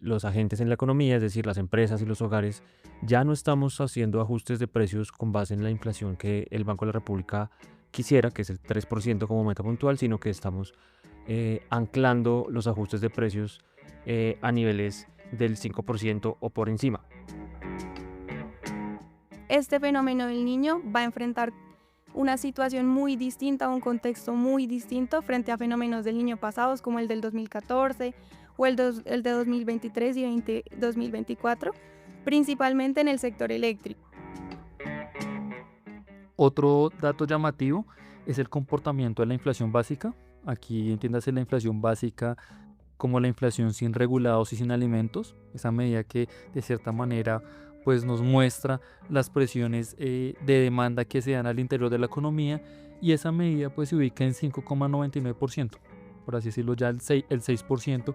los agentes en la economía, es decir, las empresas y los hogares, ya no estamos haciendo ajustes de precios con base en la inflación que el Banco de la República quisiera, que es el 3% como meta puntual, sino que estamos anclando los ajustes de precios a niveles del 5% o por encima. Este fenómeno del niño va a enfrentar una situación muy distinta, un contexto muy distinto frente a fenómenos del niño pasados como el del 2014 o el de 2023 y 2024, principalmente en el sector eléctrico. Otro dato llamativo es el comportamiento de la inflación básica. Aquí entiéndase la inflación básica como la inflación sin regulados y sin alimentos, esa medida que de cierta manera pues nos muestra las presiones de demanda que se dan al interior de la economía, y esa medida pues se ubica en 5,99%, por así decirlo, ya el 6%,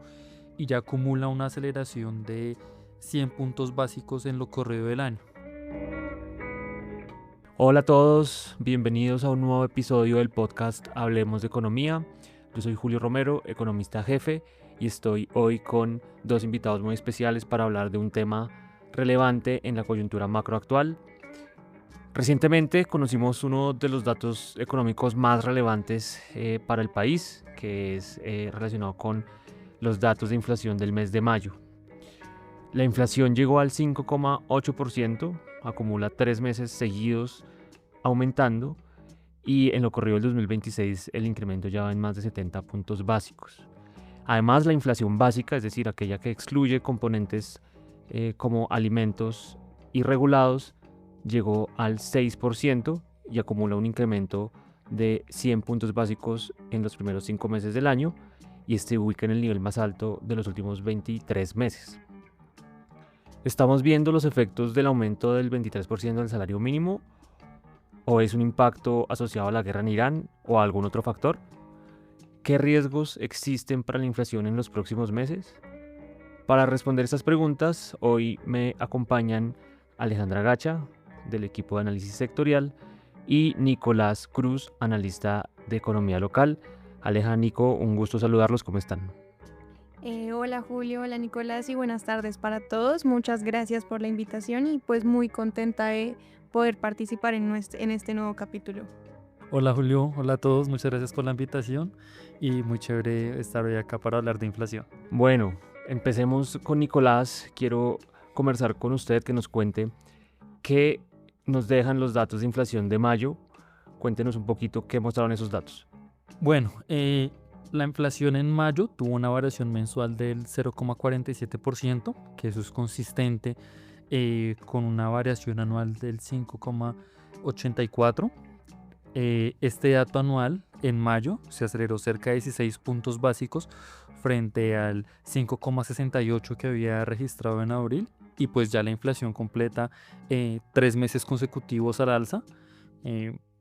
y ya acumula una aceleración de 100 puntos básicos en lo corrido del año. Hola a todos, bienvenidos a un nuevo episodio del podcast Hablemos de Economía. Yo soy Julio Romero, economista jefe, y estoy hoy con dos invitados muy especiales para hablar de un tema relevante en la coyuntura macro actual. Recientemente conocimos uno de los datos económicos más relevantes para el país, que es relacionado con los datos de inflación del mes de mayo. La inflación llegó al 5,8%, acumula 3 meses seguidos aumentando, y en lo corrido del 2026 el incremento ya va en más de 70 puntos básicos. Además, la inflación básica, es decir, aquella que excluye componentes como alimentos irregulados, llegó al 6% y acumula un incremento de 100 puntos básicos en los primeros 5 meses del año, y se ubica en el nivel más alto de los últimos 23 meses. ¿Estamos viendo los efectos del aumento del 23% del salario mínimo? ¿O es un impacto asociado a la guerra en Irán o a algún otro factor? ¿Qué riesgos existen para la inflación en los próximos meses? Para responder estas preguntas, hoy me acompañan Alejandra Gacha, del equipo de análisis sectorial, y Nicolás Cruz, analista de economía local. Aleja, Nico, un gusto saludarlos, ¿cómo están? Hola Julio, hola Nicolás y buenas tardes para todos. Muchas gracias por la invitación y pues muy contenta de poder participar en este nuevo capítulo. Hola Julio, hola a todos, muchas gracias por la invitación y muy chévere estar hoy acá para hablar de inflación. Bueno, empecemos con Nicolás. Quiero conversar con usted, que nos cuente qué nos dejan los datos de inflación de mayo. Cuéntenos un poquito qué mostraron esos datos. Bueno, la inflación en mayo tuvo una variación mensual del 0,47%, que eso es consistente con una variación anual del 5,84%. Este dato anual en mayo se aceleró cerca de 16 puntos básicos frente al 5,68 que había registrado en abril, y pues ya la inflación completa 3 meses consecutivos al alza.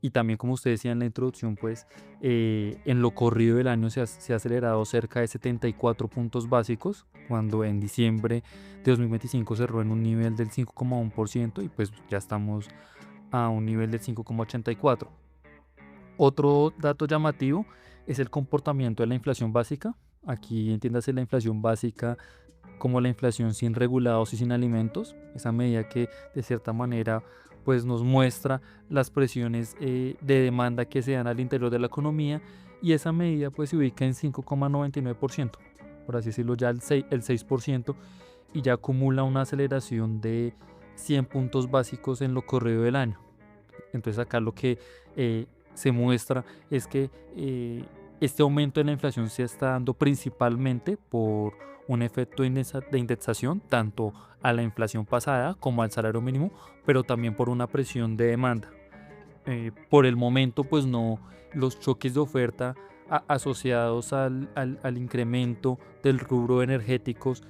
Y también, como usted decía en la introducción, pues en lo corrido del año se ha acelerado cerca de 74 puntos básicos, cuando en diciembre de 2025 cerró en un nivel del 5,1%, y pues ya estamos a un nivel del 5,84%. Otro dato llamativo es el comportamiento de la inflación básica. Aquí entiéndase la inflación básica como la inflación sin regulados y sin alimentos, esa medida que de cierta manera pues nos muestra las presiones de demanda que se dan al interior de la economía, y esa medida pues se ubica en 5,99%, por así decirlo, ya el 6%, y ya acumula una aceleración de 100 puntos básicos en lo corrido del año. Entonces acá lo que se muestra es que este aumento de la inflación se está dando principalmente por un efecto de indexación tanto a la inflación pasada como al salario mínimo, pero también por una presión de demanda. Por el momento, pues no, los choques de oferta asociados al incremento del rubro de energéticos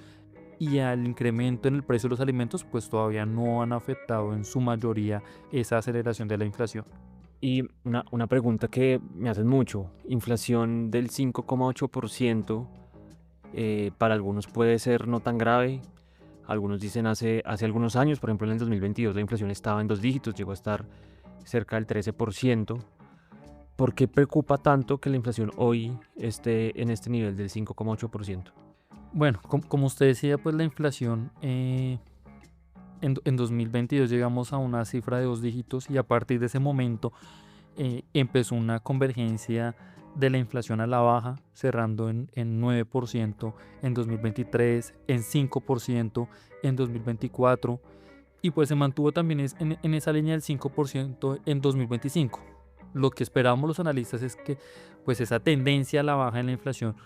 y al incremento en el precio de los alimentos, pues todavía no han afectado en su mayoría esa aceleración de la inflación. Y una pregunta que me hacen mucho: inflación del 5,8%, para algunos puede ser no tan grave. Algunos dicen hace algunos años, por ejemplo en el 2022, la inflación estaba en 2 dígitos, llegó a estar cerca del 13%. ¿Por qué preocupa tanto que la inflación hoy esté en este nivel del 5,8%? Bueno, como usted decía, pues la inflación en 2022 llegamos a una cifra de 2 dígitos y a partir de ese momento empezó una convergencia de la inflación a la baja, cerrando en 9% en 2023, en 5% en 2024 y pues se mantuvo también en esa línea del 5% en 2025. Lo que esperábamos los analistas es que pues esa tendencia a la baja en la inflación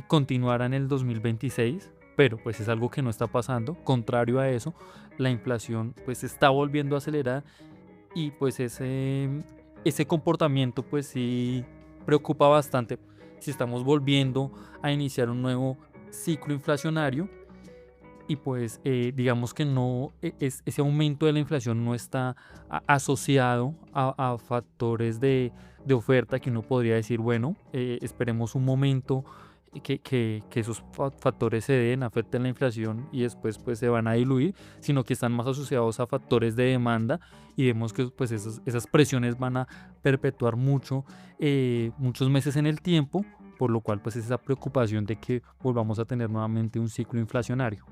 continuara en el 2026, pero pues es algo que no está pasando. Contrario a eso, la inflación pues se está volviendo a acelerar y pues ese comportamiento pues sí preocupa bastante si estamos volviendo a iniciar un nuevo ciclo inflacionario y pues digamos que no ese aumento de la inflación no está asociado a factores de oferta que uno podría decir, bueno, esperemos un momento que esos factores se den, afecten la inflación y después pues se van a diluir, sino que están más asociados a factores de demanda y vemos que pues esas presiones van a perpetuar muchos meses en el tiempo, por lo cual pues es esa preocupación de que volvamos a tener nuevamente un ciclo inflacionario.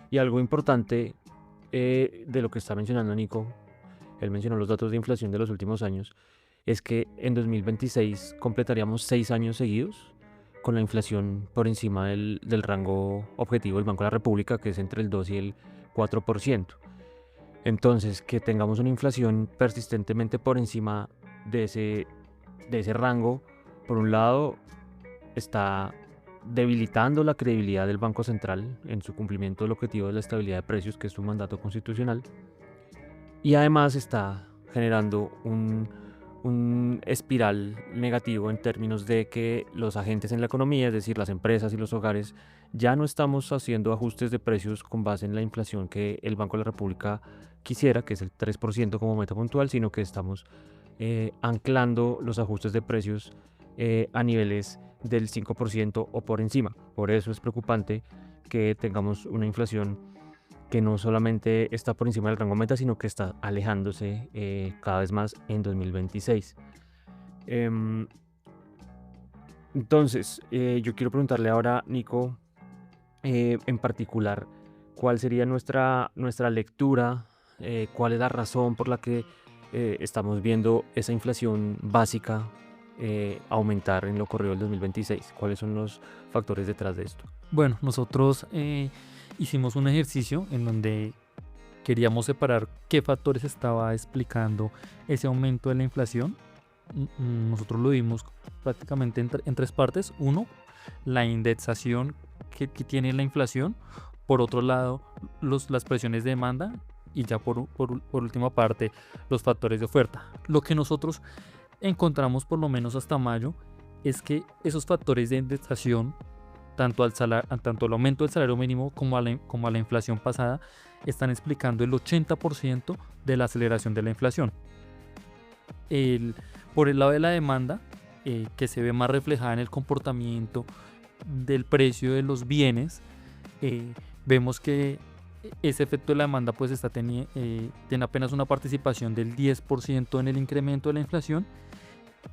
Y algo importante de lo que está mencionando Nico, él mencionó los datos de inflación de los últimos años, es que en 2026 completaríamos 6 años seguidos con la inflación por encima del rango objetivo del Banco de la República, que es entre el 2 y el 4%. Entonces, que tengamos una inflación persistentemente por encima de ese rango, por un lado, está debilitando la credibilidad del Banco Central en su cumplimiento del objetivo de la estabilidad de precios, que es su mandato constitucional, y además está generando un espiral negativo en términos de que los agentes en la economía, es decir, las empresas y los hogares, ya no estamos haciendo ajustes de precios con base en la inflación que el Banco de la República quisiera, que es el 3% como meta puntual, sino que estamos anclando los ajustes de precios a niveles del 5% o por encima. Por eso es preocupante que tengamos una inflación que no solamente está por encima del rango meta, sino que está alejándose cada vez más en 2026. Entonces, yo quiero preguntarle ahora, Nico, en particular, ¿cuál sería nuestra lectura? ¿Cuál es la razón por la que estamos viendo esa inflación básica aumentar en lo corrido del 2026? ¿Cuáles son los factores detrás de esto? Bueno, nosotros hicimos un ejercicio en donde queríamos separar qué factores estaba explicando ese aumento de la inflación. Nosotros lo dimos prácticamente en 3 partes. Uno, la indexación que tiene la inflación. Por otro lado, las presiones de demanda. Y ya por última parte, los factores de oferta. Lo que nosotros encontramos por lo menos hasta mayo es que esos factores de indexación, tanto al aumento del salario mínimo como a la inflación pasada, están explicando el 80% de la aceleración de la inflación. Por el lado de la demanda, que se ve más reflejada en el comportamiento del precio de los bienes, vemos que ese efecto de la demanda pues tiene apenas una participación del 10% en el incremento de la inflación.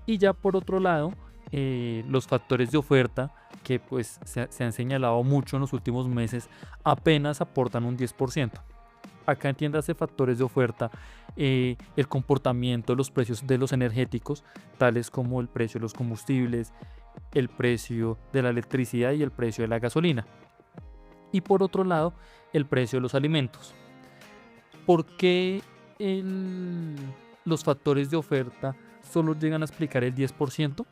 Y ya por otro lado, los factores de oferta, que pues se han señalado mucho en los últimos meses, apenas aportan un 10%. Acá entiéndase factores de oferta, el comportamiento de los precios de los energéticos, tales como el precio de los combustibles, el precio de la electricidad y el precio de la gasolina. Y por otro lado, el precio de los alimentos. ¿Por qué los factores de oferta solo llegan a explicar el 10%?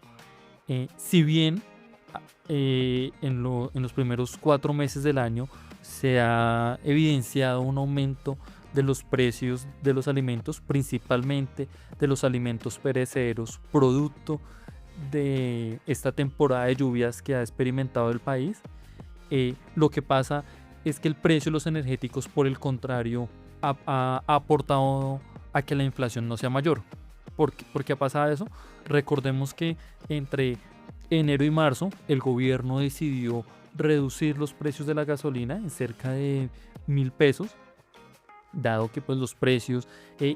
Si bien en los primeros 4 meses del año se ha evidenciado un aumento de los precios de los alimentos, principalmente de los alimentos perecederos, producto de esta temporada de lluvias que ha experimentado el país, lo que pasa es que el precio de los energéticos, por el contrario, ha aportado a que la inflación no sea mayor. ¿Por qué ha pasado eso? Recordemos que entre enero y marzo el gobierno decidió reducir los precios de la gasolina en cerca de 1.000 pesos, dado que pues, los precios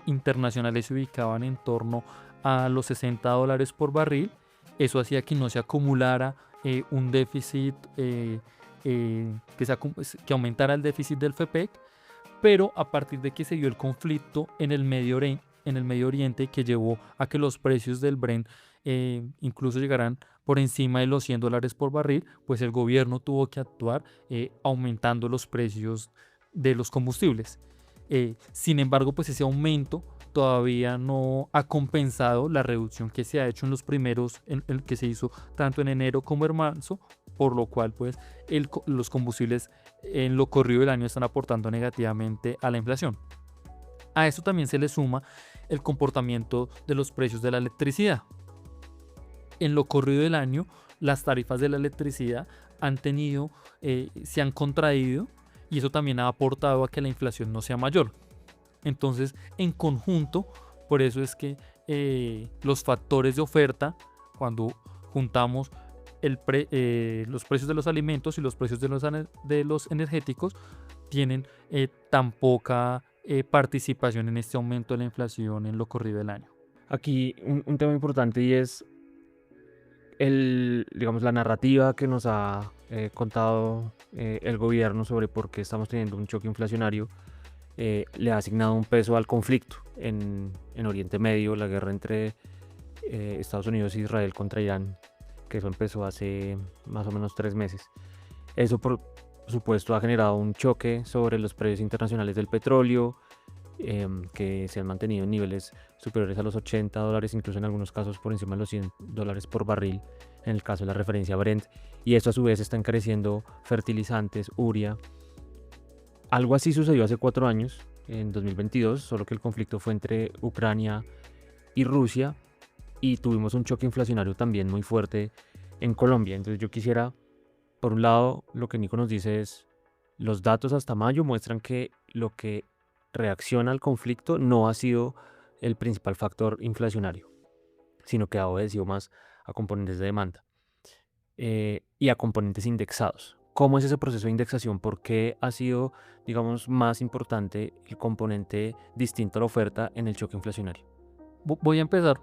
internacionales se ubicaban en torno a los $60 por barril. Eso hacía que no se acumulara un déficit que aumentara el déficit del FEPEC, pero a partir de que se dio el conflicto en el Medio Oriente, que llevó a que los precios del Brent incluso llegaran por encima de los $100 por barril, pues el gobierno tuvo que actuar aumentando los precios de los combustibles. Sin embargo, pues ese aumento todavía no ha compensado la reducción que se ha hecho en los primeros, el que se hizo tanto en enero como en marzo, por lo cual pues los combustibles en lo corrido del año están aportando negativamente a la inflación. A eso también se le suma el comportamiento de los precios de la electricidad. En lo corrido del año, las tarifas de la electricidad se han contraído, y eso también ha aportado a que la inflación no sea mayor. Entonces, en conjunto, por eso es que los factores de oferta, cuando juntamos los precios de los alimentos y los precios de los energéticos, tienen tan poca participación en este aumento de la inflación en lo corrido del año. Aquí un tema importante, y es la narrativa que nos ha contado el gobierno sobre por qué estamos teniendo un choque inflacionario. Le ha asignado un peso al conflicto en Oriente Medio, la guerra entre Estados Unidos e Israel contra Irán, que eso empezó hace más o menos 3 meses. Eso, por supuesto, ha generado un choque sobre los precios internacionales del petróleo, que se han mantenido en niveles superiores a los $80, incluso en algunos casos por encima de los $100 por barril, en el caso de la referencia Brent, y esto a su vez está encareciendo fertilizantes, urea. Algo así sucedió hace 4 años, en 2022, solo que el conflicto fue entre Ucrania y Rusia, y tuvimos un choque inflacionario también muy fuerte en Colombia. Entonces yo quisiera, por un lado, lo que Nico nos dice es, los datos hasta mayo muestran que lo que reacciona al conflicto no ha sido el principal factor inflacionario, sino que ha obedecido más a componentes de demanda y a componentes indexados. ¿Cómo es ese proceso de indexación? ¿Por qué ha sido, digamos, más importante el componente distinto a la oferta en el choque inflacionario? Voy a empezar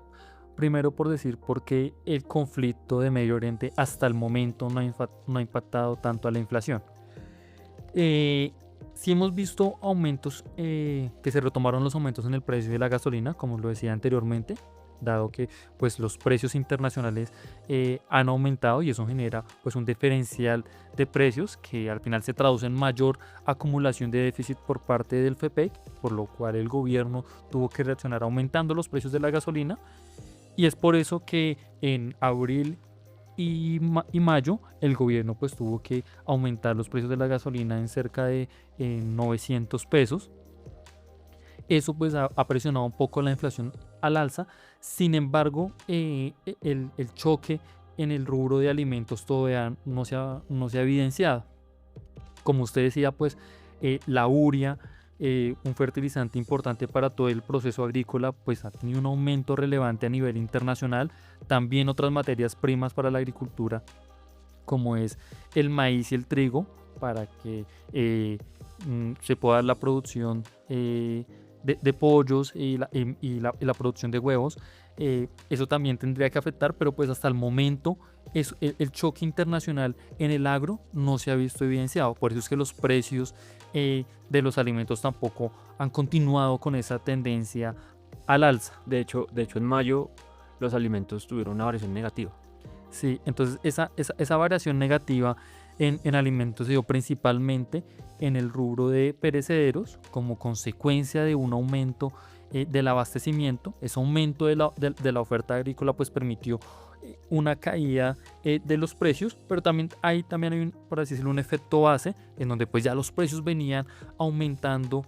primero por decir por qué el conflicto de Medio Oriente hasta el momento no ha impactado tanto a la inflación. Sí hemos visto aumentos, que se retomaron los aumentos en el precio de la gasolina, como lo decía anteriormente, dado que pues los precios internacionales han aumentado, y eso genera pues un diferencial de precios que al final se traduce en mayor acumulación de déficit por parte del FEPEC, por lo cual el gobierno tuvo que reaccionar aumentando los precios de la gasolina, y es por eso que en abril y mayo el gobierno pues tuvo que aumentar los precios de la gasolina en cerca de 900 pesos. Eso pues ha presionado un poco la inflación al alza. Sin embargo, el choque en el rubro de alimentos todavía no se ha evidenciado. Como usted decía, pues la urea, un fertilizante importante para todo el proceso agrícola, pues ha tenido un aumento relevante a nivel internacional. También otras materias primas para la agricultura, como es el maíz y el trigo, para que se pueda dar la producción de pollos y la producción de huevos. Eso también tendría que afectar, pero pues hasta el momento el choque internacional en el agro no se ha visto evidenciado. Por eso es que los precios de los alimentos tampoco han continuado con esa tendencia al alza. De hecho en mayo los alimentos tuvieron una variación negativa. Sí, entonces esa variación negativa en alimentos se dio principalmente en el rubro de perecederos, como consecuencia de un aumento del abastecimiento. Ese aumento de la oferta agrícola pues permitió una caída de los precios, pero también hay por así decirlo, un efecto base, en donde pues ya los precios venían aumentando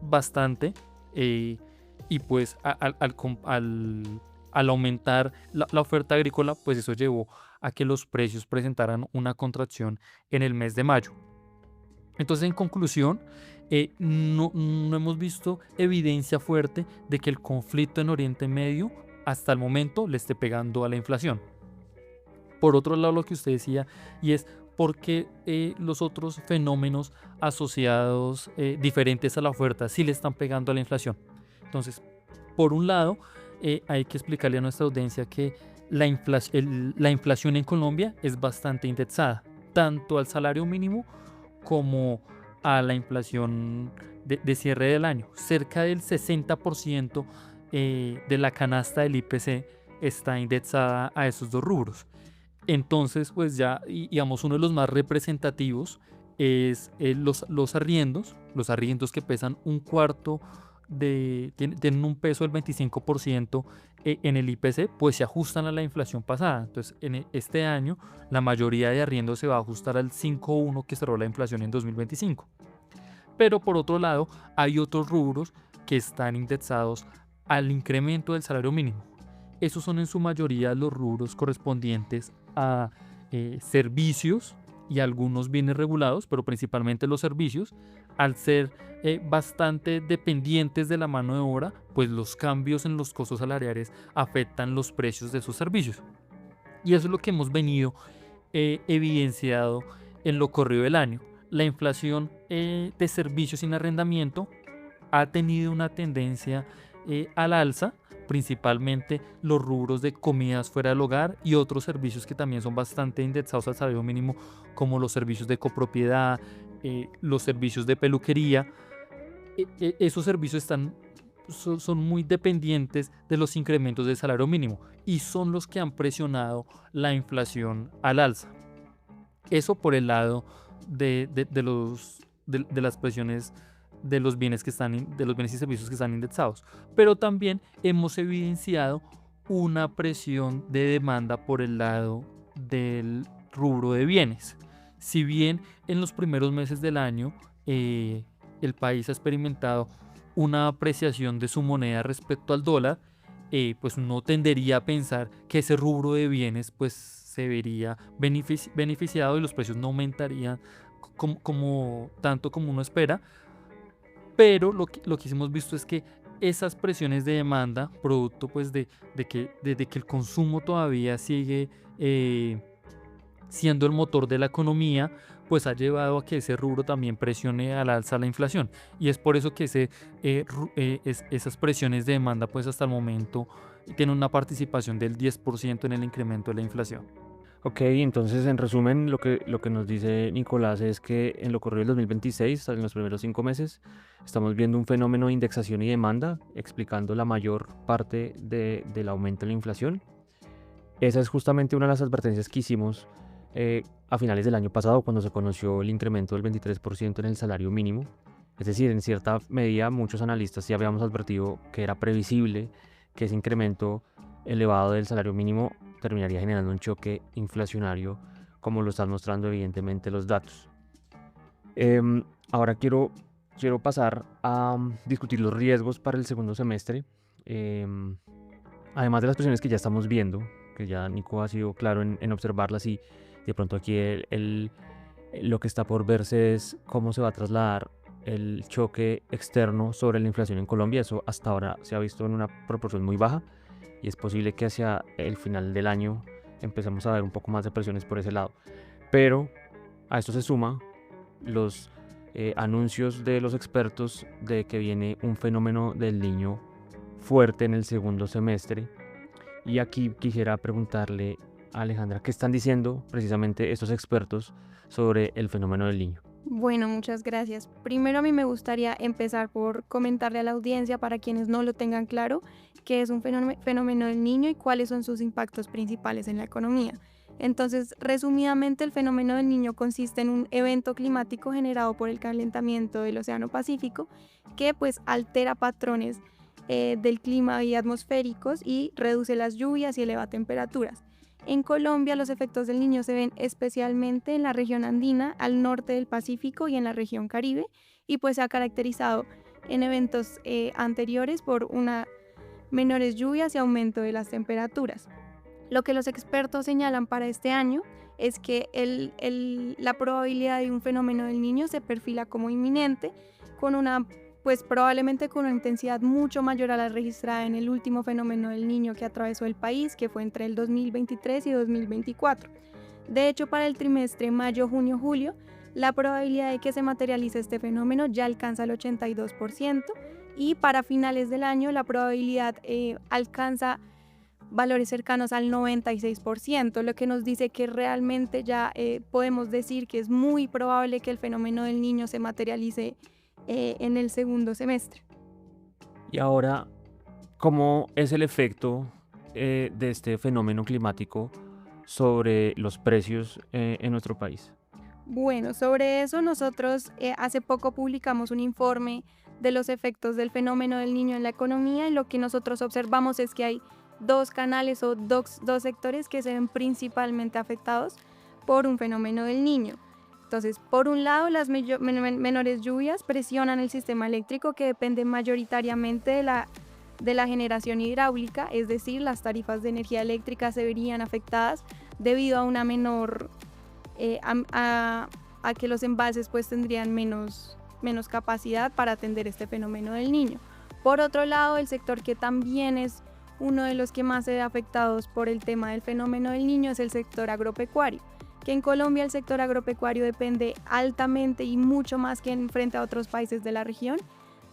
bastante, y pues al aumentar la oferta agrícola, pues eso llevó a que los precios presentaran una contracción en el mes de mayo. Entonces, en conclusión, no hemos visto evidencia fuerte de que el conflicto en Oriente Medio hasta el momento le esté pegando a la inflación. Por otro lado, lo que usted decía, y es porque los otros fenómenos asociados diferentes a la oferta sí le están pegando a la inflación. Entonces, por un lado, hay que explicarle a nuestra audiencia que la inflación en Colombia es bastante indexada. tanto al salario mínimo como a la inflación de cierre del año. Cerca del 60% de la canasta del IPC está indexada a esos dos rubros. Entonces, pues ya, digamos, uno de los más representativos es los arriendos que pesan un cuarto tienen un peso del 25% en el IPC, pues se ajustan a la inflación pasada. Entonces, este año, la mayoría de arriendos se va a ajustar al 5,1 que cerró la inflación en 2025. Pero por otro lado, hay otros rubros que están indexados al incremento del salario mínimo. Esos son en su mayoría los rubros correspondientes a servicios y algunos bienes regulados, pero principalmente los servicios. Al ser bastante dependientes de la mano de obra, pues los cambios en los costos salariales afectan los precios de esos servicios. Y eso es lo que hemos venido evidenciado en lo corrido del año. La inflación de servicios sin arrendamiento ha tenido una tendencia al alza, principalmente los rubros de comidas fuera del hogar y otros servicios que también son bastante indexados al salario mínimo, como los servicios de copropiedad, los servicios de peluquería. Esos servicios son muy dependientes de los incrementos del salario mínimo y son los que han presionado la inflación al alza. Eso por el lado de las presiones de los bienes y servicios que están indexados, pero también hemos evidenciado una presión de demanda por el lado del rubro de bienes. Si bien en los primeros meses del año el país ha experimentado una apreciación de su moneda respecto al dólar, pues uno tendería a pensar que ese rubro de bienes pues se vería beneficiado y los precios no aumentarían tanto como uno espera. Pero lo que hemos visto es que esas presiones de demanda, producto pues de que el consumo todavía sigue siendo el motor de la economía, pues ha llevado a que ese rubro también presione al alza la inflación. Y es por eso que esas presiones de demanda pues hasta el momento tienen una participación del 10% en el incremento de la inflación. Ok, entonces en resumen lo que nos dice Nicolás es que en lo corrido del 2026, en los primeros 5 meses, estamos viendo un fenómeno de indexación y demanda, explicando la mayor parte del aumento en la inflación. Esa es justamente una de las advertencias que hicimos a finales del año pasado, cuando se conoció el incremento del 23% en el salario mínimo. Es decir, en cierta medida muchos analistas ya habíamos advertido que era previsible que ese incremento elevado del salario mínimo terminaría generando un choque inflacionario, como lo están mostrando evidentemente los datos. Ahora quiero pasar a discutir los riesgos para el segundo semestre. Además de las presiones que ya estamos viendo, que ya Nico ha sido claro en observarlas, y de pronto aquí lo que está por verse es cómo se va a trasladar el choque externo sobre la inflación en Colombia. Eso hasta ahora se ha visto en una proporción muy baja, y es posible que hacia el final del año empecemos a ver un poco más de presiones por ese lado. Pero a esto se suma los anuncios de los expertos de que viene un fenómeno del Niño fuerte en el segundo semestre. Y aquí quisiera preguntarle a Alejandra, ¿qué están diciendo precisamente estos expertos sobre el fenómeno del Niño? Bueno, muchas gracias. Primero, a mí me gustaría empezar por comentarle a la audiencia, para quienes no lo tengan claro, qué es un fenómeno del Niño y cuáles son sus impactos principales en la economía. Entonces, resumidamente, el fenómeno del Niño consiste en un evento climático generado por el calentamiento del Océano Pacífico que pues altera patrones del clima y atmosféricos y reduce las lluvias y eleva temperaturas. En Colombia, los efectos del Niño se ven especialmente en la región andina, al norte del Pacífico y en la región Caribe, y pues se ha caracterizado en eventos anteriores por menores lluvias y aumento de las temperaturas. Lo que los expertos señalan para este año es que la probabilidad de un fenómeno del Niño se perfila como inminente, probablemente con una intensidad mucho mayor a la registrada en el último fenómeno del Niño que atravesó el país, que fue entre el 2023 y 2024. De hecho, para el trimestre mayo, junio, julio, la probabilidad de que se materialice este fenómeno ya alcanza el 82%, y para finales del año la probabilidad alcanza valores cercanos al 96%, lo que nos dice que realmente ya podemos decir que es muy probable que el fenómeno del Niño se materialice en el segundo semestre. Y ahora, ¿cómo es el efecto de este fenómeno climático sobre los precios en nuestro país? Bueno, sobre eso nosotros hace poco publicamos un informe de los efectos del fenómeno del Niño en la economía, y lo que nosotros observamos es que hay dos canales o dos sectores que se ven principalmente afectados por un fenómeno del Niño. Entonces, por un lado, las menores lluvias presionan el sistema eléctrico, que depende mayoritariamente de la generación hidráulica, es decir, las tarifas de energía eléctrica se verían afectadas debido a una menor, a que los embalses pues tendrían menos capacidad para atender este fenómeno del Niño. Por otro lado, el sector que también es uno de los que más se ve afectados por el tema del fenómeno del Niño es el sector agropecuario, que en Colombia el sector agropecuario depende altamente y mucho más que frente a otros países de la región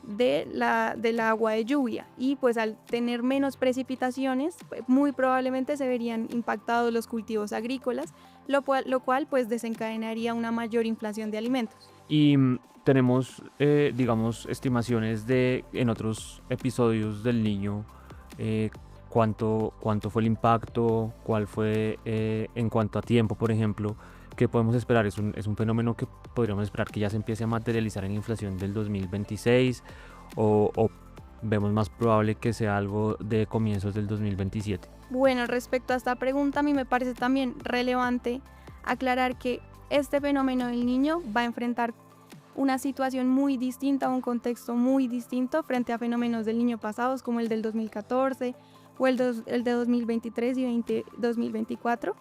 del agua de lluvia, y pues al tener menos precipitaciones muy probablemente se verían impactados los cultivos agrícolas, lo cual pues desencadenaría una mayor inflación de alimentos. Y tenemos, digamos, estimaciones de en otros episodios del Niño, cuánto fue el impacto, cuál fue en cuanto a tiempo, por ejemplo. ¿Qué podemos esperar? ¿Es un fenómeno que podríamos esperar que ya se empiece a materializar en la inflación del 2026 o vemos más probable que sea algo de comienzos del 2027? Bueno, respecto a esta pregunta, a mí me parece también relevante aclarar que este fenómeno del Niño va a enfrentar una situación muy distinta, un contexto muy distinto frente a fenómenos del Niño pasados como el del 2014 o el de 2023 y 2024.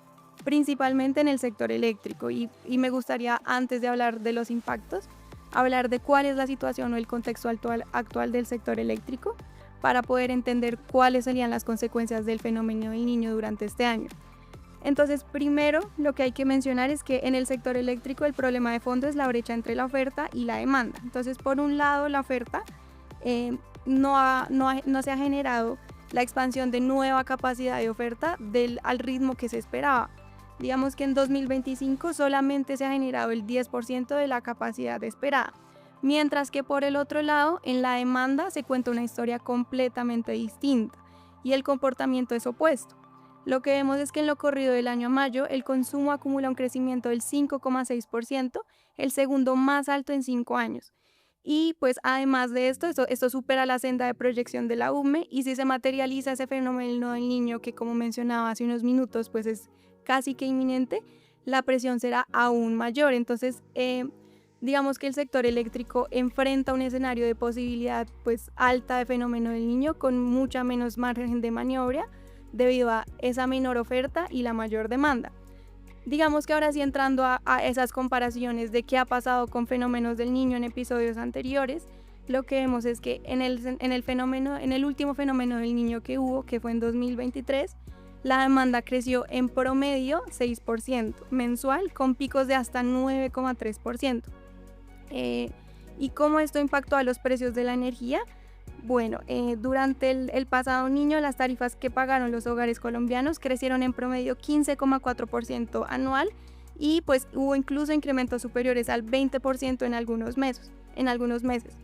Principalmente en el sector eléctrico, y me gustaría, antes de hablar de los impactos, hablar de cuál es la situación o el contexto actual del sector eléctrico para poder entender cuáles serían las consecuencias del fenómeno del Niño durante este año. Entonces, primero, lo que hay que mencionar es que en el sector eléctrico el problema de fondo es la brecha entre la oferta y la demanda. Entonces, por un lado, la oferta no se ha generado la expansión de nueva capacidad de oferta al ritmo que se esperaba. Digamos que en 2025 solamente se ha generado el 10% de la capacidad esperada, mientras que por el otro lado, en la demanda se cuenta una historia completamente distinta y el comportamiento es opuesto. Lo que vemos es que en lo corrido del año a mayo, el consumo acumula un crecimiento del 5,6%, el segundo más alto en 5 años. Y pues además de esto supera la senda de proyección de la UME, y si se materializa ese fenómeno del Niño, que como mencionaba hace unos minutos, pues es casi que inminente, la presión será aún mayor. Entonces, digamos que el sector eléctrico enfrenta un escenario de posibilidad pues alta de fenómeno del Niño, con mucha menos margen de maniobra debido a esa menor oferta y la mayor demanda. Digamos que ahora sí, entrando a esas comparaciones de qué ha pasado con fenómenos del Niño en episodios anteriores, lo que vemos es que en el último fenómeno del Niño que hubo, que fue en 2023, la demanda creció en promedio 6% mensual, con picos de hasta 9,3%. ¿Y cómo esto impactó a los precios de la energía? Bueno, durante el pasado Niño, las tarifas que pagaron los hogares colombianos crecieron en promedio 15,4% anual, y pues hubo incluso incrementos superiores al 20% en algunos meses.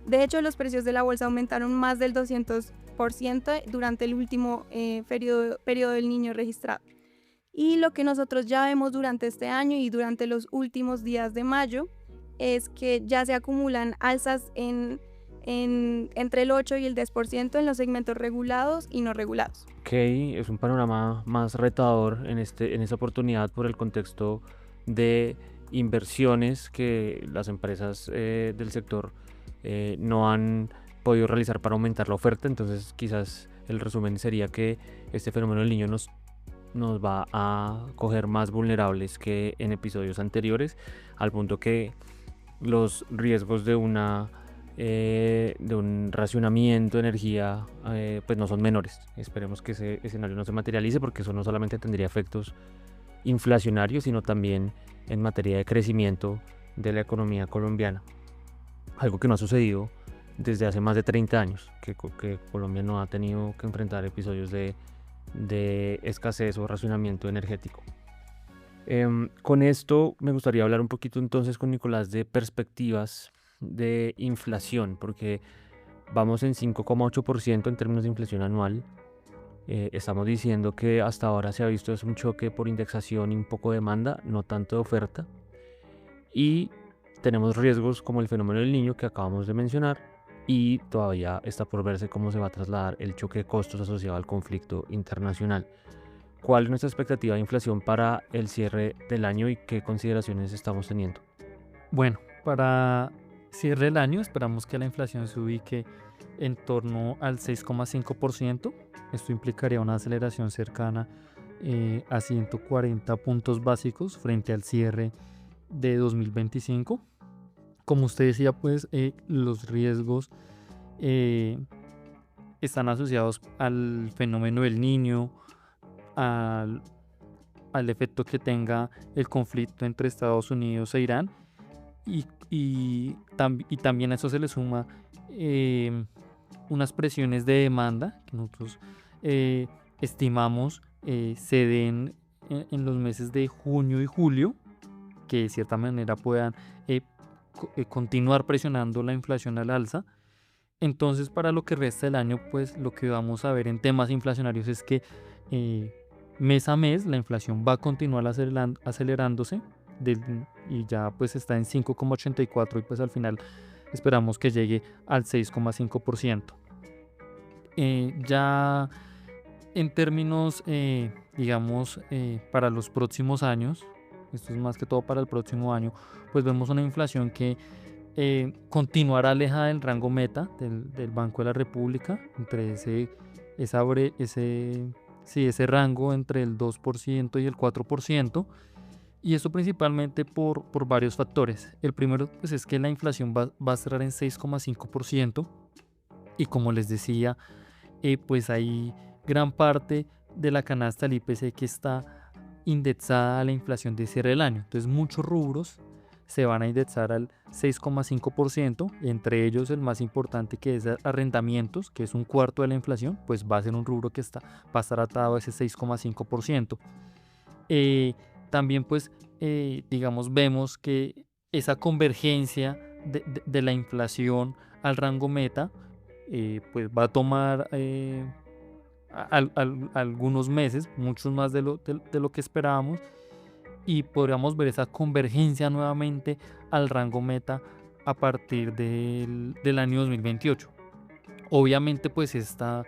De hecho, los precios de la bolsa aumentaron más del 200% durante el último periodo del Niño registrado. Y lo que nosotros ya vemos durante este año y durante los últimos días de mayo es que ya se acumulan alzas entre el 8 y el 10% en los segmentos regulados y no regulados. Ok, es un panorama más retador en esta oportunidad por el contexto de inversiones que las empresas del sector no han podido realizar para aumentar la oferta. Entonces quizás el resumen sería que este fenómeno del Niño nos va a coger más vulnerables que en episodios anteriores, al punto que los riesgos de un racionamiento de energía pues no son menores. Esperemos que ese escenario no se materialice, porque eso no solamente tendría efectos inflacionarios, sino también en materia de crecimiento de la economía colombiana, algo que no ha sucedido desde hace más de 30 años, que Colombia no ha tenido que enfrentar episodios de de escasez o racionamiento energético. Con esto me gustaría hablar un poquito entonces con Nicolás de perspectivas de inflación, porque vamos en 5,8% en términos de inflación anual. Estamos diciendo que hasta ahora se ha visto es un choque por indexación y un poco de demanda, no tanto de oferta. Y tenemos riesgos como el fenómeno del niño que acabamos de mencionar, y todavía está por verse cómo se va a trasladar el choque de costos asociado al conflicto internacional. ¿Cuál es nuestra expectativa de inflación para el cierre del año y qué consideraciones estamos teniendo? Bueno, para cierre del año esperamos que la inflación se ubique en torno al 6,5%. Esto implicaría una aceleración cercana a 140 puntos básicos frente al cierre de 2025. Como usted decía, pues los riesgos están asociados al fenómeno del niño, al efecto que tenga el conflicto entre Estados Unidos e Irán, y también a eso se le suma unas presiones de demanda que nosotros estimamos se den en los meses de junio y julio, que de cierta manera puedan continuar presionando la inflación al alza. Entonces, para lo que resta del año, pues lo que vamos a ver en temas inflacionarios es que mes a mes la inflación va a continuar acelerándose y ya pues está en 5,84 y pues al final esperamos que llegue al 6,5%. Ya en términos, digamos, para los próximos años, esto es más que todo para el próximo año, pues vemos una inflación que continuará alejada del rango meta del Banco de la República, entre ese rango entre el 2% y el 4%, y eso principalmente por varios factores. El primero pues, es que la inflación va a cerrar en 6,5%, y como les decía, pues hay gran parte de la canasta del IPC que está indexada a la inflación de cierre del año. Entonces muchos rubros se van a indexar al 6,5%, entre ellos el más importante, que es arrendamientos, que es un cuarto de la inflación, pues va a ser un rubro que va a estar atado a ese 6,5%. También pues digamos vemos que esa convergencia de la inflación al rango meta pues va a tomar algunos meses, muchos más de lo que esperábamos, y podríamos ver esa convergencia nuevamente al rango meta a partir del año 2028. Obviamente pues esta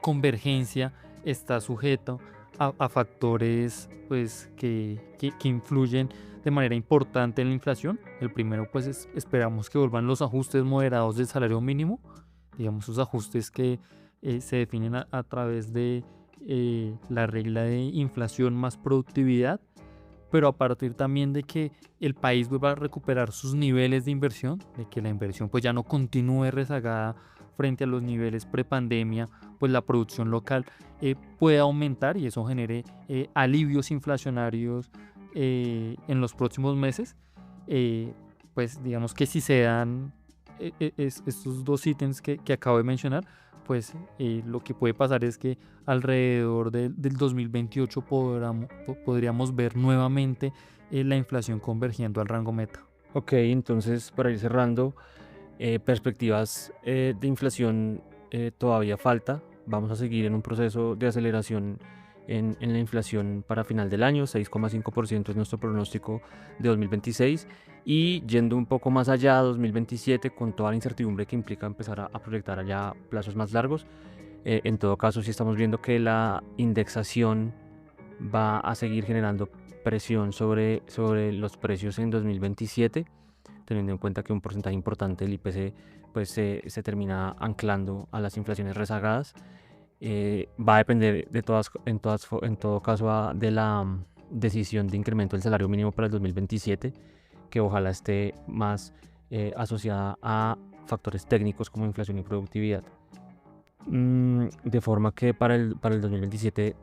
convergencia está sujeta a factores pues que influyen de manera importante en la inflación. El primero pues esperamos que vuelvan los ajustes moderados del salario mínimo, digamos esos ajustes que se definen a través de la regla de inflación más productividad, pero a partir también de que el país vuelva a recuperar sus niveles de inversión, de que la inversión pues ya no continúe rezagada frente a los niveles prepandemia, pues la producción local puede aumentar y eso genere alivios inflacionarios en los próximos meses. Pues digamos que si se dan estos dos ítems que acabo de mencionar, pues lo que puede pasar es que alrededor del 2028 podríamos ver nuevamente la inflación convergiendo al rango meta. Ok, entonces para ir cerrando, perspectivas de inflación todavía falta. Vamos a seguir en un proceso de aceleración en la inflación para final del año. 6,5% es nuestro pronóstico de 2026, y yendo un poco más allá, 2027, con toda la incertidumbre que implica empezar a proyectar allá plazos más largos. En todo caso, sí estamos viendo que la indexación va a seguir generando presión sobre los precios en 2027, teniendo en cuenta que un porcentaje importante del IPC pues, se termina anclando a las inflaciones rezagadas. Va a depender en todo caso de la decisión de incremento del salario mínimo para el 2027, que ojalá esté más asociada a factores técnicos como inflación y productividad. De forma que para el 2027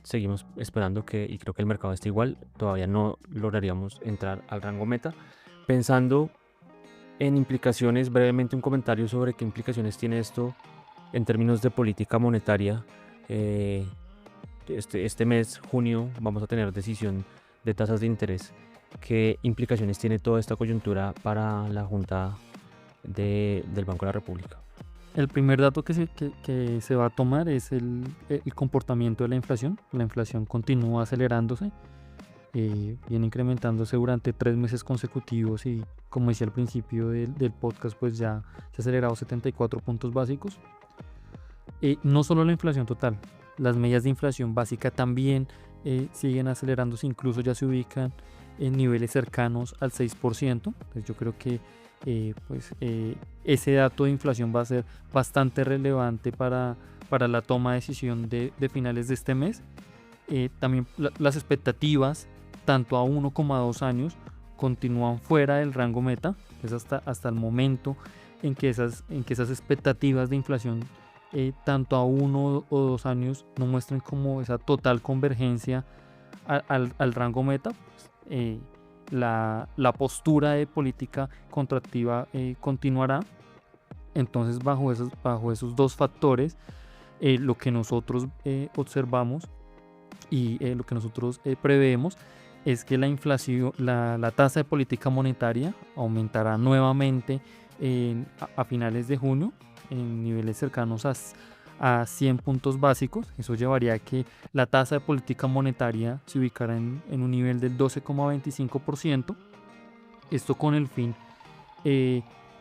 seguimos esperando y creo que el mercado está igual, todavía no lograríamos entrar al rango meta. Pensando en implicaciones, brevemente un comentario sobre qué implicaciones tiene esto en términos de política monetaria Este mes, junio, vamos a tener decisión de tasas de interés. ¿Qué implicaciones tiene toda esta coyuntura para la Junta del Banco de la República? El primer dato que se va a tomar es el comportamiento de la inflación. La inflación continúa acelerándose, viene incrementándose durante 3 meses consecutivos y, como decía al principio del podcast, pues ya se ha acelerado 74 puntos básicos. No solo la inflación total, las medidas de inflación básica también siguen acelerándose, incluso ya se ubican en niveles cercanos al 6%. Entonces yo creo que ese dato de inflación va a ser bastante relevante para la toma de decisión de finales de este mes. También las expectativas, tanto a 1 como a 2 años, continúan fuera del rango meta. Es hasta el momento en que esas expectativas de inflación, tanto a 1 o 2 años, no muestren como esa total convergencia al rango meta. La postura de política contractiva continuará. Entonces, bajo esos dos factores, lo que nosotros observamos y lo que nosotros preveemos es que la inflación, la tasa de política monetaria aumentará nuevamente a finales de junio en niveles cercanos a 100 puntos básicos. Eso llevaría a que la tasa de política monetaria se ubicara en un nivel del 12,25%. Esto con el fin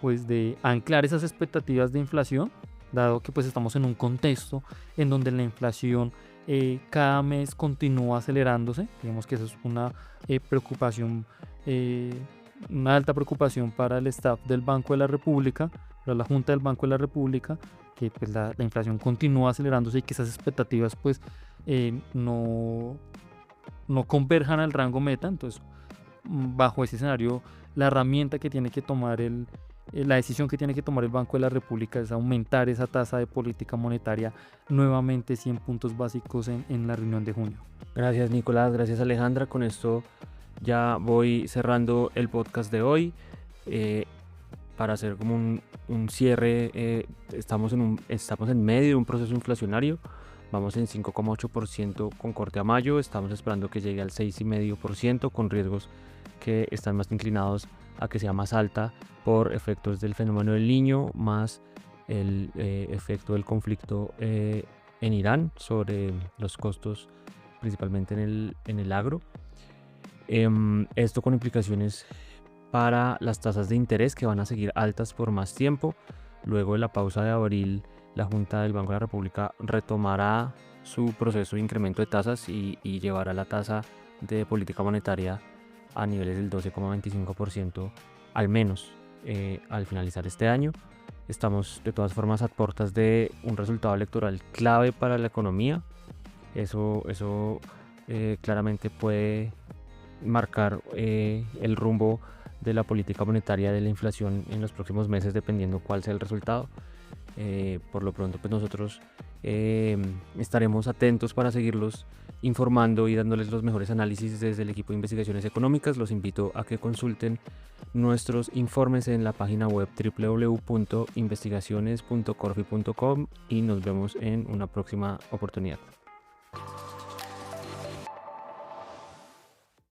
pues de anclar esas expectativas de inflación, dado que pues estamos en un contexto en donde la inflación cada mes continúa acelerándose. Digamos que eso es una preocupación, una alta preocupación para el staff del Banco de la República, para la Junta del Banco de la República, que pues la inflación continúa acelerándose y que esas expectativas pues no converjan al rango meta. Entonces, bajo ese escenario, la herramienta que tiene que tomar la decisión que tiene que tomar el Banco de la República es aumentar esa tasa de política monetaria nuevamente 100 puntos básicos en la reunión de junio. Gracias, Nicolás, gracias, Alejandra. Con esto ya voy cerrando el podcast de hoy. Para hacer como un cierre, estamos en medio de un proceso inflacionario. Vamos en 5,8% con corte a mayo. Estamos esperando que llegue al 6,5%, con riesgos que están más inclinados a que sea más alta por efectos del fenómeno del Niño, más el efecto del conflicto en Irán sobre los costos, principalmente en el agro. Esto con implicaciones para las tasas de interés, que van a seguir altas por más tiempo. Luego de la pausa de abril, la Junta del Banco de la República retomará su proceso de incremento de tasas y llevará la tasa de política monetaria a niveles del 12,25% al menos al finalizar este año. Estamos de todas formas a puertas de un resultado electoral clave para la economía. Eso claramente puede marcar el rumbo de la política monetaria, de la inflación en los próximos meses, dependiendo cuál sea el resultado. Por lo pronto, pues nosotros estaremos atentos para seguirlos informando y dándoles los mejores análisis desde el equipo de investigaciones económicas. Los invito a que consulten nuestros informes en la página web www.investigaciones.corfi.com y nos vemos en una próxima oportunidad.